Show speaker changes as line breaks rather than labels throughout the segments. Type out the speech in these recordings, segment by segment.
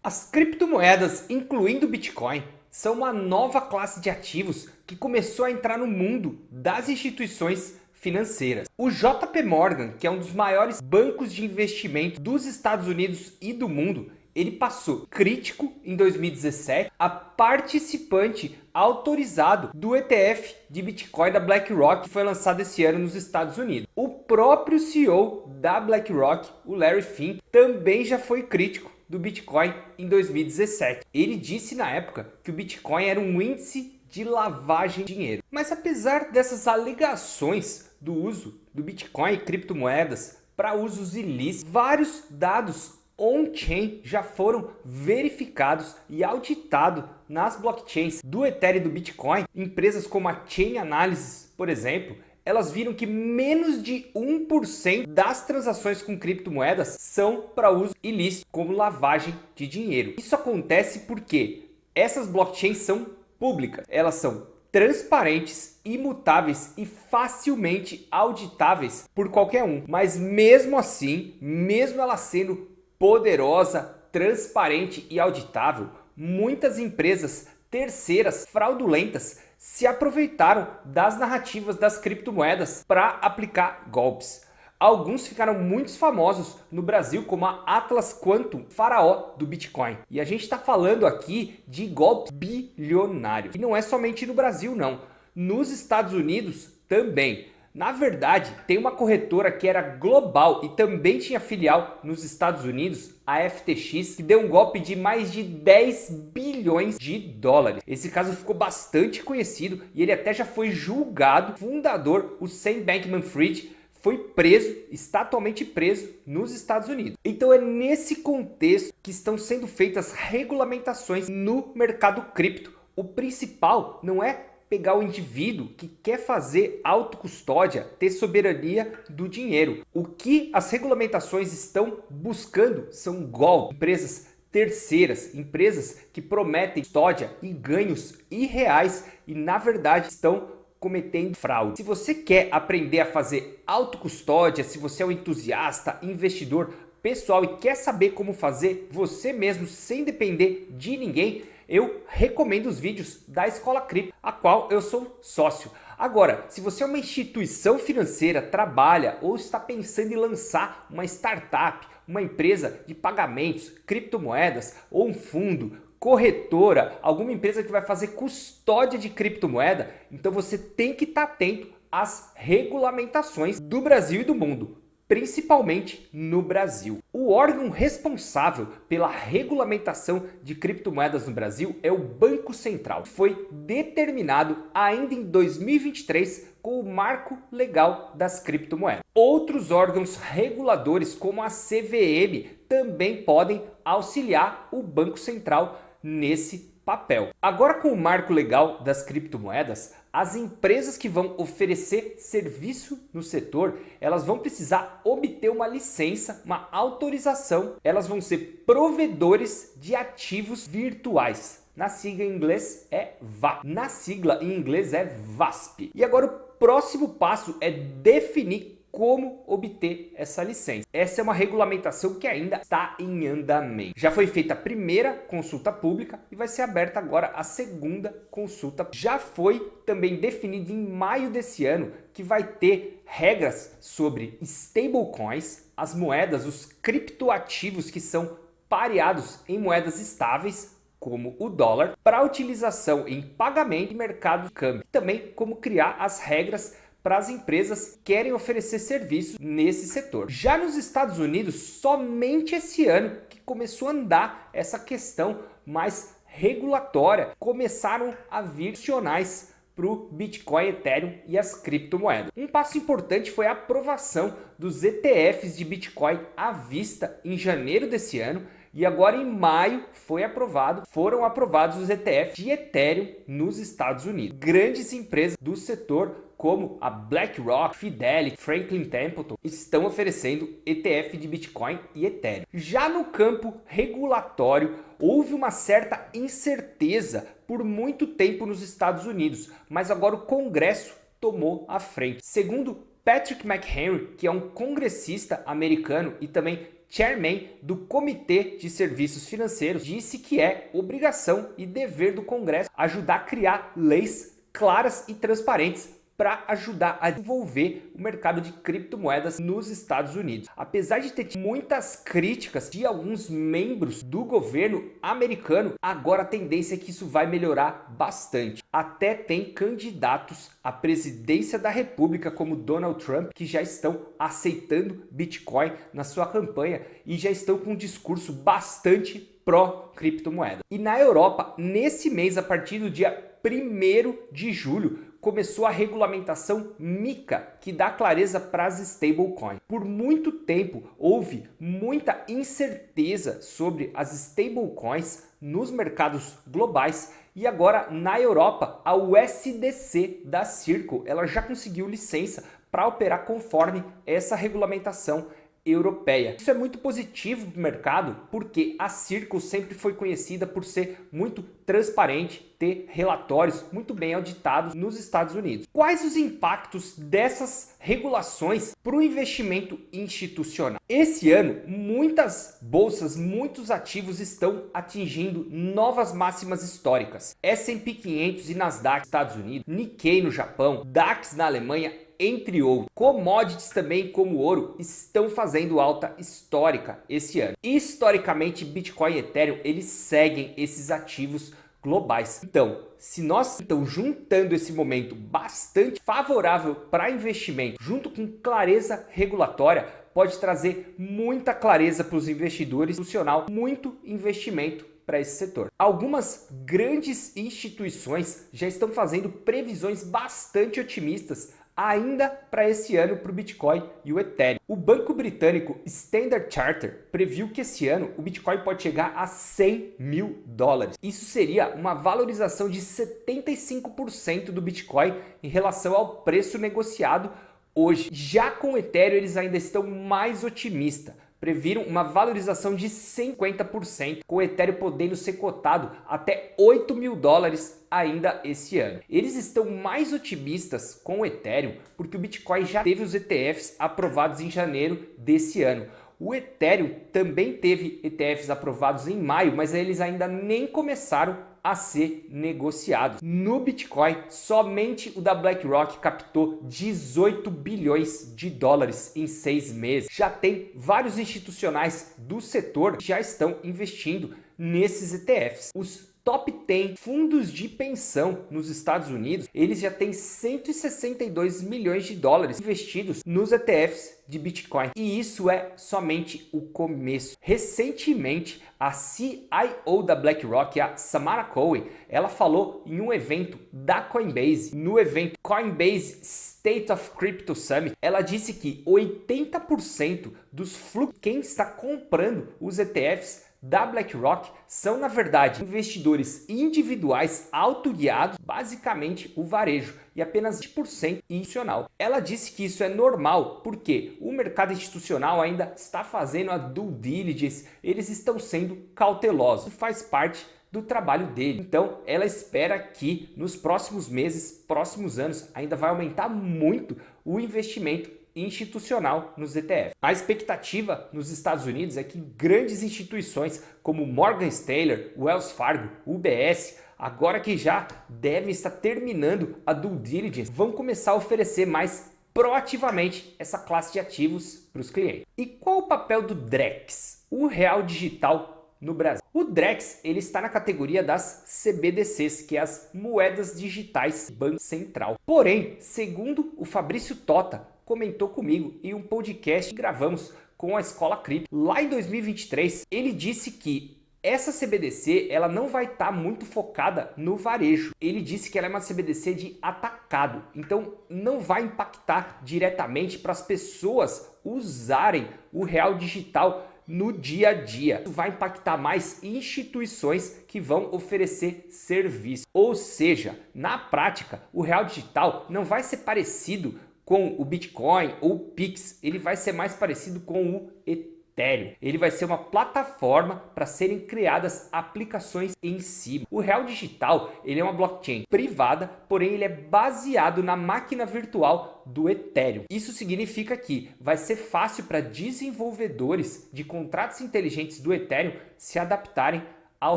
As criptomoedas, incluindo o Bitcoin, são uma nova classe de ativos que começou a entrar no mundo das instituições financeiras. O JP Morgan, que é um dos maiores bancos de investimento dos Estados Unidos e do mundo, ele passou crítico em 2017 a participante autorizado do ETF de Bitcoin da BlackRock, que foi lançado esse ano nos Estados Unidos. O próprio CEO da BlackRock, o Larry Fink, também já foi crítico do Bitcoin em 2017. Ele disse na época que o Bitcoin era um índice de lavagem de dinheiro. Mas apesar dessas alegações do uso do Bitcoin e criptomoedas para usos ilícitos, vários dados on-chain já foram verificados e auditados nas blockchains do Ethereum e do Bitcoin. Empresas como a Chain Analysis, por exemplo, elas viram que menos de 1% das transações com criptomoedas são para uso ilícito, como lavagem de dinheiro. Isso acontece porque essas blockchains são públicas, elas são transparentes, imutáveis e facilmente auditáveis por qualquer um. Mas mesmo assim, mesmo ela sendo poderosa, transparente e auditável, muitas empresas terceiras fraudulentas se aproveitaram das narrativas das criptomoedas para aplicar golpes. Alguns ficaram muito famosos no Brasil, como a Atlas Quantum, faraó do Bitcoin. E a gente está falando aqui de golpes bilionários. E não é somente no Brasil, não. Nos Estados Unidos também. Na verdade, tem uma corretora que era global e também tinha filial nos Estados Unidos, a FTX, que deu um golpe de mais de 10 bilhões de dólares. Esse caso ficou bastante conhecido e ele até já foi julgado. O fundador, o Sam Bankman-Fried, foi preso, está atualmente preso nos Estados Unidos. Então é nesse contexto que estão sendo feitas regulamentações no mercado cripto. O principal não é pegar o indivíduo que quer fazer autocustódia, ter soberania do dinheiro. O que as regulamentações estão buscando são golpes, empresas terceiras, empresas que prometem custódia e ganhos irreais e na verdade estão cometendo fraude. Se você quer aprender a fazer autocustódia, se você é um entusiasta, investidor pessoal e quer saber como fazer você mesmo sem depender de ninguém, eu recomendo os vídeos da Escola Cripto, a qual eu sou sócio. Agora, se você é uma instituição financeira, trabalha ou está pensando em lançar uma startup, uma empresa de pagamentos, criptomoedas ou um fundo, corretora, alguma empresa que vai fazer custódia de criptomoeda, então você tem que estar atento às regulamentações do Brasil e do mundo, principalmente no Brasil. O órgão responsável pela regulamentação de criptomoedas no Brasil é o Banco Central. Foi determinado ainda em 2023 com o Marco Legal das Criptomoedas. Outros órgãos reguladores como a CVM também podem auxiliar o Banco Central nesse papel. Agora, com o marco legal das criptomoedas, as empresas que vão oferecer serviço no setor, elas vão precisar obter uma licença, uma autorização. Elas vão ser provedores de ativos virtuais. Na sigla em inglês é VASP. Na sigla em inglês é VASP. E agora o próximo passo é definir como obter essa licença. Essa é uma regulamentação que ainda está em andamento. Já foi feita a primeira consulta pública e vai ser aberta agora a segunda consulta. Já foi também definido em maio desse ano que vai ter regras sobre stablecoins, as moedas, os criptoativos que são pareados em moedas estáveis, como o dólar, para utilização em pagamento e mercado de câmbio. Também como criar as regras para as empresas que querem oferecer serviço nesse setor. Já nos Estados Unidos, somente esse ano que começou a andar essa questão mais regulatória, começaram a vir opcionais para o Bitcoin, Ethereum e as criptomoedas. Um passo importante foi a aprovação dos ETFs de Bitcoin à vista em janeiro desse ano. E agora em maio foram aprovados os ETFs de Ethereum nos Estados Unidos. Grandes empresas do setor como a BlackRock, Fidelity, Franklin Templeton estão oferecendo ETF de Bitcoin e Ethereum. Já no campo regulatório, houve uma certa incerteza por muito tempo nos Estados Unidos, mas agora o Congresso tomou a frente. Segundo Patrick McHenry, que é um congressista americano e também chairman do Comitê de Serviços Financeiros, disse que é obrigação e dever do Congresso ajudar a criar leis claras e transparentes para ajudar a desenvolver o mercado de criptomoedas nos Estados Unidos. Apesar de ter muitas críticas de alguns membros do governo americano, agora a tendência é que isso vai melhorar bastante. Até tem candidatos à presidência da República, como Donald Trump, que já estão aceitando Bitcoin na sua campanha e já estão com um discurso bastante pró-criptomoeda. E na Europa, nesse mês, a partir do dia 1º de julho, começou a regulamentação MiCA, que dá clareza para as stablecoins. Por muito tempo, houve muita incerteza sobre as stablecoins nos mercados globais e agora na Europa, a USDC da Circle, ela já conseguiu licença para operar conforme essa regulamentação europeia. Isso é muito positivo para o mercado, porque a Circle sempre foi conhecida por ser muito transparente, ter relatórios muito bem auditados nos Estados Unidos. Quais os impactos dessas regulações para o investimento institucional? Esse ano, muitas bolsas, muitos ativos estão atingindo novas máximas históricas. S&P 500 e Nasdaq nos Estados Unidos, Nikkei no Japão, DAX na Alemanha, entre outros. Commodities também, como ouro, estão fazendo alta histórica esse ano. Historicamente, Bitcoin e Ethereum, eles seguem esses ativos globais. Então, se nós estamos juntando esse momento bastante favorável para investimento, junto com clareza regulatória, pode trazer muita clareza para os investidores, institucional, muito investimento para esse setor. Algumas grandes instituições já estão fazendo previsões bastante otimistas ainda para esse ano para o Bitcoin e o Ethereum. O banco britânico Standard Chartered previu que esse ano o Bitcoin pode chegar a 100 mil dólares. Isso seria uma valorização de 75% do Bitcoin em relação ao preço negociado hoje. Já com o Ethereum, eles ainda estão mais otimistas. Previram uma valorização de 50%, com o Ethereum podendo ser cotado até 8 mil dólares ainda esse ano. Eles estão mais otimistas com o Ethereum porque o Bitcoin já teve os ETFs aprovados em janeiro desse ano. O Ethereum também teve ETFs aprovados em maio, mas eles ainda nem começaram a ser negociados. No Bitcoin, somente o da BlackRock captou 18 bilhões de dólares em 6 meses. Já tem vários institucionais do setor que já estão investindo nesses ETFs. Os top 10 fundos de pensão nos Estados Unidos, eles já têm 162 milhões de dólares investidos nos ETFs de Bitcoin. E isso é somente o começo. Recentemente, a CIO da BlackRock, a Samara Cohen, ela falou em um evento da Coinbase, no evento Coinbase State of Crypto Summit, ela disse que 80% dos fluxos, quem está comprando os ETFs da BlackRock são, na verdade, investidores individuais autoguiados, basicamente o varejo, e apenas 20% institucional. Ela disse que isso é normal porque o mercado institucional ainda está fazendo a due diligence, eles estão sendo cautelosos, isso faz parte do trabalho dele. Então, ela espera que nos próximos meses, próximos anos, ainda vai aumentar muito o investimento institucional nos ETFs. A expectativa nos Estados Unidos é que grandes instituições como Morgan Stanley, Wells Fargo, UBS, agora que já devem estar terminando a due diligence, vão começar a oferecer mais proativamente essa classe de ativos para os clientes. E qual o papel do DREX, o real digital no Brasil? O DREX ele está na categoria das CBDCs, que é as moedas digitais do Banco Central. Porém, segundo o Fabrício Tota, comentou comigo em um podcast que gravamos com a Escola Cripto lá em 2023, ele disse que essa CBDC ela não vai estar muito focada no varejo. Ele disse que ela é uma CBDC de atacado, então não vai impactar diretamente para as pessoas usarem o real digital no dia a dia. Isso vai impactar mais instituições que vão oferecer serviço. Ou seja, na prática, o real digital não vai ser parecido com o Bitcoin ou o Pix, ele vai ser mais parecido com o Ethereum. Ethereum. Ele vai ser uma plataforma para serem criadas aplicações em si. O real digital, ele é uma blockchain privada, porém ele é baseado na máquina virtual do Ethereum. Isso significa que vai ser fácil para desenvolvedores de contratos inteligentes do Ethereum se adaptarem ao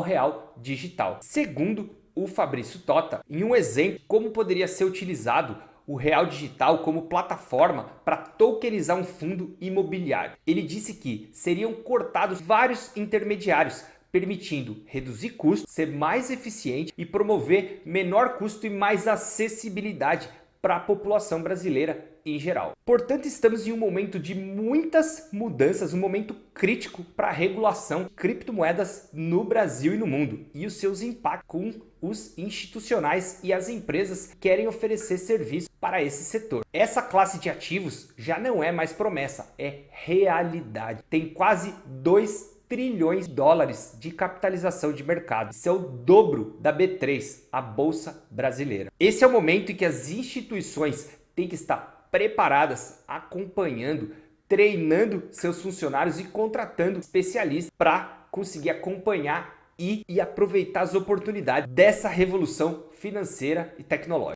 real digital. Segundo o Fabrício Tota, em um exemplo como poderia ser utilizado o real digital como plataforma para tokenizar um fundo imobiliário. Ele disse que seriam cortados vários intermediários, permitindo reduzir custos, ser mais eficiente e promover menor custo e mais acessibilidade para a população brasileira em geral. Portanto, estamos em um momento de muitas mudanças, um momento crítico para a regulação de criptomoedas no Brasil e no mundo e os seus impactos com os institucionais e as empresas que querem oferecer serviço para esse setor. Essa classe de ativos já não é mais promessa, é realidade. Tem quase 2 trilhões de dólares de capitalização de mercado. Isso é o dobro da B3, a Bolsa Brasileira. Esse é o momento em que as instituições têm que estar preparadas, acompanhando, treinando seus funcionários e contratando especialistas para conseguir acompanhar e aproveitar as oportunidades dessa revolução financeira e tecnológica.